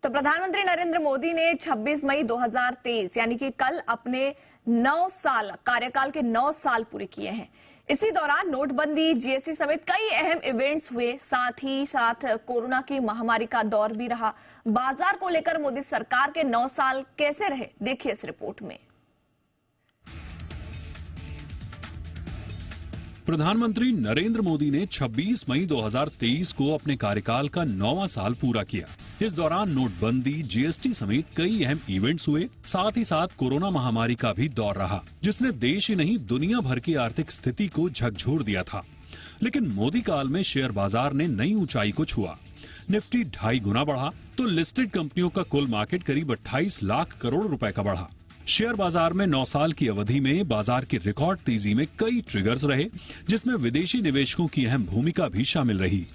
तो प्रधानमंत्री नरेंद्र मोदी ने 26 मई 2023 यानी कि कल अपने 9 साल कार्यकाल के 9 साल पूरे किए हैं। इसी दौरान नोटबंदी, जीएसटी समेत कई अहम इवेंट्स हुए। साथ ही साथ कोरोना की महामारी का दौर भी रहा। बाजार को लेकर मोदी सरकार के 9 साल कैसे रहे, देखिए इस रिपोर्ट में। प्रधानमंत्री नरेंद्र मोदी ने 26 मई 2023 को अपने कार्यकाल का 9वां साल पूरा किया। इस दौरान नोटबंदी, जीएसटी समेत कई अहम इवेंट्स हुए। साथ ही साथ कोरोना महामारी का भी दौर रहा, जिसने देश ही नहीं दुनिया भर की आर्थिक स्थिति को झकझोर दिया था। लेकिन मोदी काल में शेयर बाजार ने नई ऊंचाई को छुआ। निफ्टी 2.5 गुना बढ़ा तो लिस्टेड कंपनियों का कुल मार्केट करीब 28 लाख करोड़ रुपए का बढ़ा। शेयर बाजार में 9 साल की अवधि में बाजार की रिकॉर्ड तेजी में कई ट्रिगर्स रहे, जिसमें विदेशी निवेशकों की अहम भूमिका भी शामिल रही।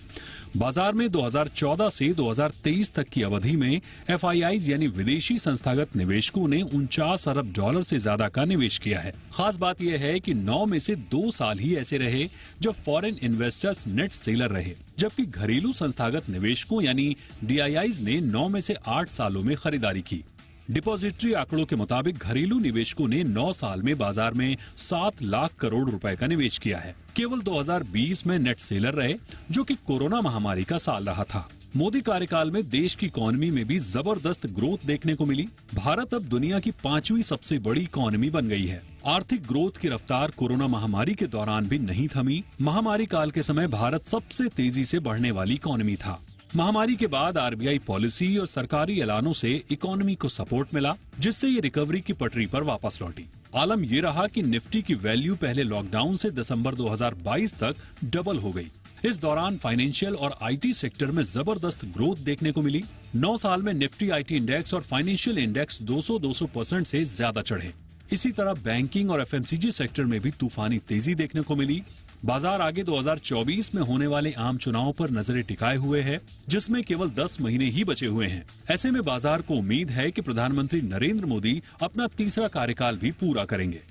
बाजार में 2014 से 2023 तक की अवधि में एफआईआईज यानी विदेशी संस्थागत निवेशकों ने 49 अरब डॉलर से ज्यादा का निवेश किया है। खास बात यह है कि 9 में से 2 साल ही ऐसे रहे जब फॉरेन इन्वेस्टर्स नेट सेलर रहे, जबकि घरेलू संस्थागत निवेशकों यानी डीआईआईज ने 9 में से 8 सालों में खरीदारी की। डिपॉजिटरी आंकड़ों के मुताबिक घरेलू निवेशकों ने 9 साल में बाजार में 7 लाख करोड़ रुपए का निवेश किया है। केवल 2020 में नेट सेलर रहे, जो कि कोरोना महामारी का साल रहा था। मोदी कार्यकाल में देश की इकोनॉमी में भी जबरदस्त ग्रोथ देखने को मिली। भारत अब दुनिया की 5वीं सबसे बड़ी इकोनॉमी बन गई है। आर्थिक ग्रोथ की रफ्तार कोरोना महामारी के दौरान भी नहीं थमी। महामारी काल के समय भारत सबसे तेजी से बढ़ने वाली इकोनॉमी था। महामारी के बाद आरबीआई पॉलिसी और सरकारी ऐलानों से इकोनॉमी को सपोर्ट मिला, जिससे ये रिकवरी की पटरी पर वापस लौटी। आलम ये रहा कि निफ्टी की वैल्यू पहले लॉकडाउन से दिसंबर 2022 तक डबल हो गई। इस दौरान फाइनेंशियल और आईटी सेक्टर में जबरदस्त ग्रोथ देखने को मिली। 9 साल में निफ्टी आईटी इंडेक्स और फाइनेंशियल इंडेक्स 200% से ज्यादा चढ़े। इसी तरह बैंकिंग और एफएमसीजी सेक्टर में भी तूफानी तेजी देखने को मिली। बाजार आगे 2024 में होने वाले आम चुनावों पर नजरें टिकाए हुए है, जिसमें केवल 10 महीने ही बचे हुए हैं। ऐसे में बाजार को उम्मीद है कि प्रधानमंत्री नरेंद्र मोदी अपना तीसरा कार्यकाल भी पूरा करेंगे।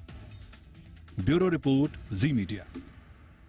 ब्यूरो रिपोर्ट, जी मीडिया।